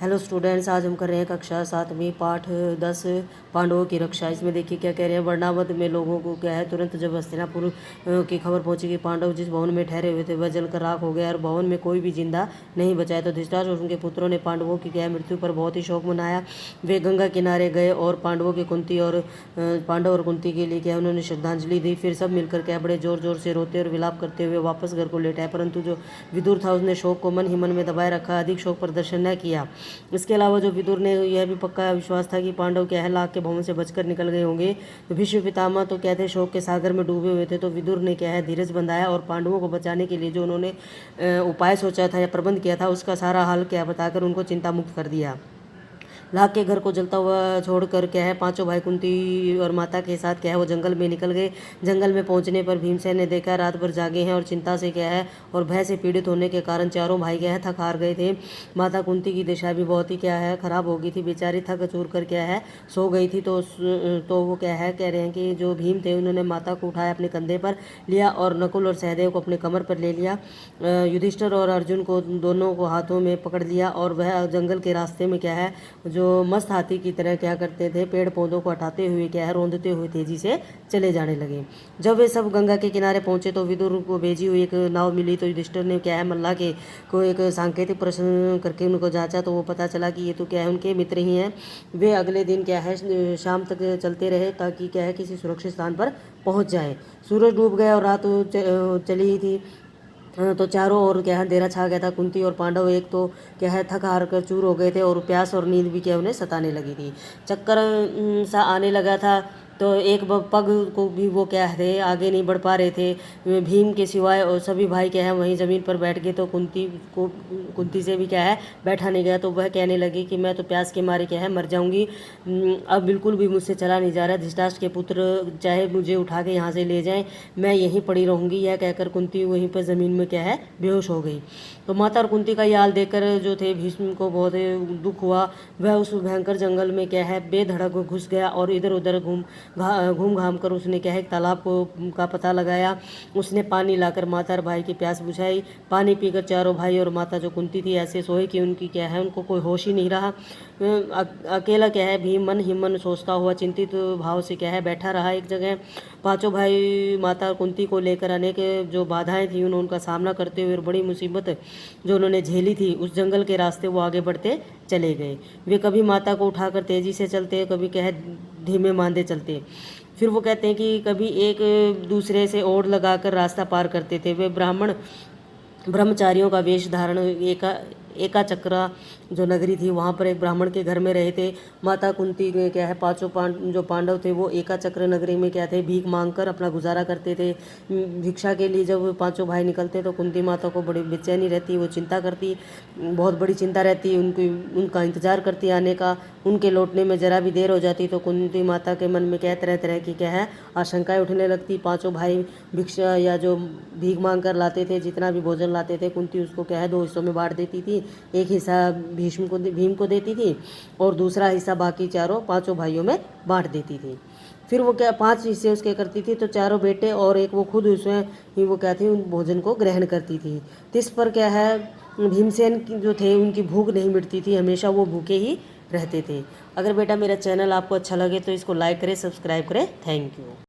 Hello students, आज हम कर रहे हैं कक्षा 7वीं पाठ 10 पांडवों की रक्षा। इसमें देखिए क्या कह रहे हैं। वर्णावध में लोगों को क्या है, तुरंत जब हस्तिनापुर की खबर पहुंची कि पांडव जिस भवन में ठहरे हुए थे वह जलकर राख हो गया और भवन में कोई भी जिंदा नहीं बचा है, तो धृतराष्ट्र और उनके पुत्रों ने पांडवों की क्या मृत्यु पर बहुत ही शोक मनाया। वे गंगा किनारे गए और पांडव और कुंती के लिए क्या उन्होंने श्रद्धांजलि दी। फिर सब मिलकर क्या बड़े जोर जोर से रोते और विलाप करते हुए वापस घर को लेट आए, परंतु जो विदुर था उसने शोक को मन ही मन में दबाए रखा, अधिक शोक प्रदर्शन न किया। इसके अलावा जो विदुर ने यह भी पक्का विश्वास था कि पांडव क्या है लाख के भवन से बचकर निकल गए होंगे। तो भीष्म पितामह तो क्या थे, शोक के सागर में डूबे हुए थे। तो विदुर ने क्या है धीरज बंधाया और पांडवों को बचाने के लिए जो उन्होंने उपाय सोचा था या प्रबंध किया था उसका सारा हाल क्या बताकर उनको चिंता मुक्त कर दिया। लाख के घर को जलता हुआ छोड़कर क्या है पांचों भाई कुंती और माता के साथ क्या है वो जंगल में निकल गए। जंगल में पहुंचने पर भीमसेन ने देखा रात भर जागे हैं और चिंता से क्या है और भय से पीड़ित होने के कारण चारों भाई क्या है थक हार गए थे। माता कुंती की दशा भी बहुत ही क्या है खराब हो गई थी, बेचारी थक चूर कर क्या है सो गई थी। तो वो क्या है कह रहे हैं कि जो भीम थे उन्होंने माता को उठाया, अपने कंधे पर लिया और नकुल और सहदेव को अपने कमर पर ले लिया। युधिष्ठिर और अर्जुन को दोनों को हाथों में पकड़ लिया और वह जंगल के रास्ते में क्या है जो मस्त हाथी की तरह क्या करते थे, पेड़ पौधों को हटाते हुए क्या है रोंदते हुए तेजी से चले जाने लगे। जब वे सब गंगा के किनारे पहुंचे तो विदुर को भेजी हुई एक नाव मिली। तो युधिष्ठिर ने क्या है मल्लाह के को एक सांकेतिक प्रश्न करके उनको जांचा, तो वो पता चला कि ये तो क्या है उनके मित्र ही हैं। वे अगले दिन क्या है शाम तक चलते रहे ताकि क्या है किसी सुरक्षित स्थान पर पहुंच जाए। सूरज डूब गया और रात चली ही थी। तो चारों ओर क्या है अंधेरा छा गया था। कुंती और पांडव एक तो क्या है थक हार कर चूर हो गए थे और प्यास और नींद भी क्या उन्हें सताने लगी थी। चक्कर सा आने लगा था। तो एक पग को भी वो क्या थे आगे नहीं बढ़ पा रहे थे। भीम के सिवाय और सभी भाई क्या है वहीं ज़मीन पर बैठ गए। तो कुंती से भी क्या है बैठा नहीं गया। तो वह कहने लगी कि मैं तो प्यास के मारे क्या है मर जाऊंगी, अब बिल्कुल भी मुझसे चला नहीं जा रहा। धृतराष्ट्र के पुत्र चाहे मुझे उठा के यहाँ से ले जाएं, मैं यहीं पड़ी रहूंगी। यह कहकर कुंती वहीं पर ज़मीन में क्या है बेहोश हो गई। तो माता और कुंती का ये हाल देखकर जो थे भीष्म को बहुत दुख हुआ। वह उस भयंकर जंगल में क्या है बेधड़क घुस गया और इधर उधर घूम घाम कर उसने क्या है तालाब का पता लगाया। उसने पानी लाकर माता और भाई की प्यास बुझाई। पानी पीकर चारों भाई और माता जो कुंती थी ऐसे सोए कि उनकी क्या है उनको कोई होश ही नहीं रहा। अकेला क्या है भीम मन ही मन सोचता हुआ चिंतित भाव से क्या है बैठा रहा एक जगह। पांचों भाई माता और कुंती को लेकर अनेक जो बाधाएं थी उनका सामना करते हुए बड़ी मुसीबत जो उन्होंने झेली थी उस जंगल के रास्ते वो आगे बढ़ते चले गए। वे कभी माता को उठाकर तेजी से चलते, कभी क्या है धीमे मांदे चलते। फिर वो कहते हैं कि कभी एक दूसरे से ओढ़ लगाकर रास्ता पार करते थे। वे ब्रह्मचारियों का वेश धारण एका चक्रा जो नगरी थी वहाँ पर एक ब्राह्मण के घर में रहे थे। माता कुंती के क्या है जो पांडव थे वो एका चक्र नगरी में क्या थे भीख मांगकर अपना गुजारा करते थे। भिक्षा के लिए जब पांचों भाई निकलते तो कुंती माता को बड़ी बेचैनी रहती, वो चिंता करती, बहुत बड़ी चिंता रहती उनका इंतजार करती आने का। उनके लौटने में जरा भी देर हो जाती तो कुंती माता के मन में क्या तरह तरह की क्या है आशंकाएं उठने लगती। पांचों भाई भिक्षा या जो भीख मांग कर लाते थे, जितना भी भोजन लाते थे, कुंती उसको क्या है 2 हिस्सों में बांट देती थी। एक हिस्सा भीम को देती थी और दूसरा हिस्सा बाकी पांचों भाइयों में बांट देती थी। फिर वो क्या 5 हिस्से उसके करती थी, तो चारों बेटे और एक वो खुद उसमें ही वो क्या थी उन भोजन को ग्रहण करती थी। इस पर क्या है भीमसेन जो थे उनकी भूख नहीं मिटती थी, हमेशा वो भूखे ही रहते थे। अगर बेटा मेरा चैनल आपको अच्छा लगे तो इसको लाइक करें, सब्सक्राइब करें। Thank you.